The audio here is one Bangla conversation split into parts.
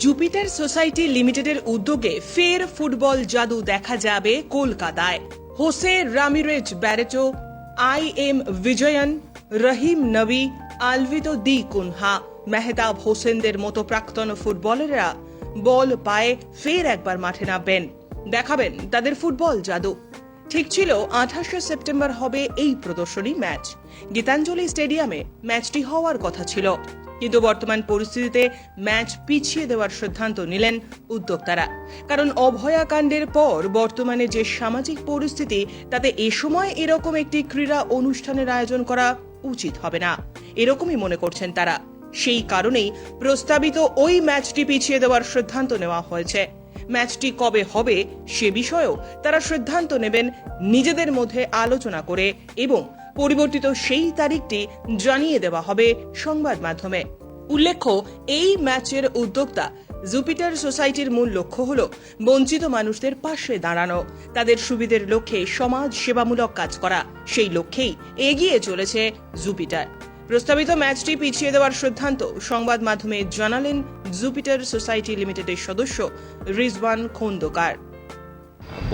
জুপিটার সোসাইটি লিমিটেডের উদ্যোগে ফের ফুটবল জাদু দেখা যাবে কলকাতায়। Jose Ramirez Barreto, IM Vijayan, Rahim Nabi, Alvito দি কুনহা, মেহতাব হোসেনদের মতো প্রাক্তন ফুটবলাররা বল পায়ে ফের একবার মাঠে নামবেন, দেখাবেন তাদের ফুটবল জাদু। ঠিক ছিল 28 সেপ্টেম্বর হবে এই প্রদর্শনী ম্যাচ। গীতাঞ্জলি স্টেডিয়ামে ম্যাচটি হওয়ার কথা ছিল, কিন্তু বর্তমান পরিস্থিতিতে ম্যাচ পিছিয়ে দেওয়ার সিদ্ধান্ত নিলেন উদ্যোক্তারা। কারণ অভয়াকাণ্ডের পর বর্তমানে যে সামাজিক পরিস্থিতি, তাতে এ সময় এরকম একটি ক্রীড়া অনুষ্ঠানের আয়োজন করা উচিত হবে না, এরকমই মনে করছেন তারা। সেই কারণেই প্রস্তাবিত ওই ম্যাচটি পিছিয়ে দেওয়ার সিদ্ধান্ত নেওয়া হয়েছে। ম্যাচটি কবে হবে সে বিষয়েও তারা সিদ্ধান্ত নেবেন নিজেদের মধ্যে আলোচনা করে, এবং পরিবর্তিত সেই তারিখটি জানিয়ে দেওয়া হবে সংবাদ মাধ্যমে। উল্লেখ্য, এই ম্যাচের উদ্যোক্তা জুপিটার সোসাইটির মূল লক্ষ্য হল বঞ্চিত মানুষদের পাশে দাঁড়ানো, তাদের সুবিধের লক্ষ্যে সমাজ সেবামূলক কাজ করা। সেই লক্ষ্যেই এগিয়ে চলেছে জুপিটার। প্রস্তাবিত ম্যাচটি পিছিয়ে দেওয়ার সিদ্ধান্ত সংবাদ মাধ্যমে জানালেন জুপিটার সোসাইটি লিমিটেডের সদস্য রিজওয়ান খন্দকার।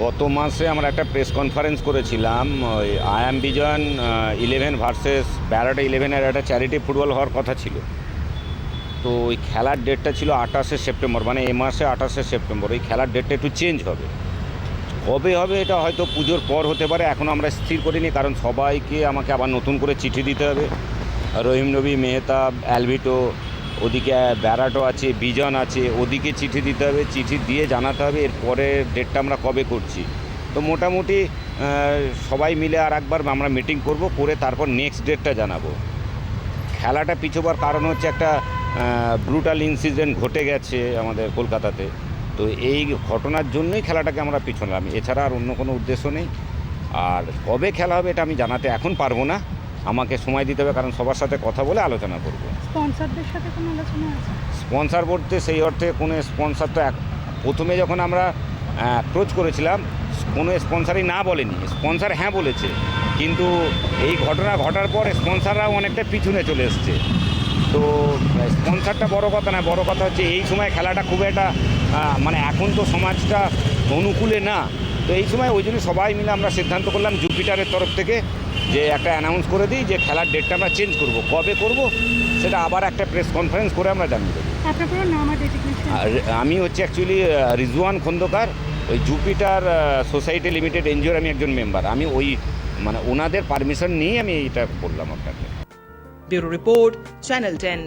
গত মাসে আমরা একটা প্রেস কনফারেন্স করেছিলাম, ওই IM বিজয়ন 11 ভার্সেস ব্যারাটা 11-এর একটা চ্যারিটি ফুটবল হওয়ার কথা ছিল। তো ওই খেলার ডেটটা ছিল 28 সেপ্টেম্বর, মানে এ মাসে 28 সেপ্টেম্বর। ওই খেলার ডেটটা একটু চেঞ্জ হবে। কবে হবে এটা হয়তো পুজোর পর হতে পারে, এখনও আমরা স্থির করিনি, কারণ সবাইকে আমাকে আবার নতুন করে চিঠি দিতে হবে। রহিম নবী, মেহতাব, অ্যালভিটো, ওদিকে ব্যারাটো আছে, বিজন আছে, ওদিকে চিঠি দিতে হবে। চিঠি দিয়ে জানাতে হবে এরপরে ডেটটা আমরা কবে করছি। তো মোটামুটি সবাই মিলে আর একবার আমরা মিটিং করব, করে তারপর নেক্সট ডেটটা জানাবো। খেলাটা পিছোবার কারণ হচ্ছে একটা ব্রুটাল ইনসিডেন্ট ঘটে গেছে আমাদের কলকাতাতে। তো এই ঘটনার জন্যই খেলাটাকে আমরা পিছলাম, এছাড়া আর অন্য কোনো উদ্দেশ্য নেই। আর কবে খেলা হবে এটা আমি জানাতে এখন পারবো না, আমাকে সময় দিতে হবে, কারণ সবার সাথে কথা বলে আলোচনা করব। স্পন্সরদের সাথে কোনো আলোচনা আছে? স্পন্সর বলতে সেই অর্থে কোনো স্পন্সর তো প্রথমে যখন আমরা অ্যাপ্রোচ করেছিলাম কোনো স্পন্সরই না বলেনি, স্পন্সর হ্যাঁ বলেছে। কিন্তু এই ঘটনা ঘটার পর স্পন্সররাও অনেকটা পিছনে চলে এসছে। তো স্পন্সরটা বড় কথা না, বড় কথা হচ্ছে এই সময় খেলাটা খুব একটা মানে এখন তো সমাজটা অনুকূলে না। তো এই সময় ওই জন্য সবাই মিলে আমরা সিদ্ধান্ত করলাম জুপিটারের তরফ থেকে যে একটা অ্যানাউন্স করে দিই যে খেলার ডেটটা আমরা চেঞ্জ করব। কবে করব সেটা আবার একটা প্রেস কনফারেন্স করে আমরা জানিয়ে দেবো। আমি হচ্ছে অ্যাকচুয়ালি রিজওয়ান খন্দকার, ওই জুপিটার সোসাইটি লিমিটেড এনজিওর আমি একজন মেম্বার। আমি ওই মানে ওনাদের পারমিশন নিয়ে আমি এইটা বললাম আপনাকে। Bureau report, channel 10।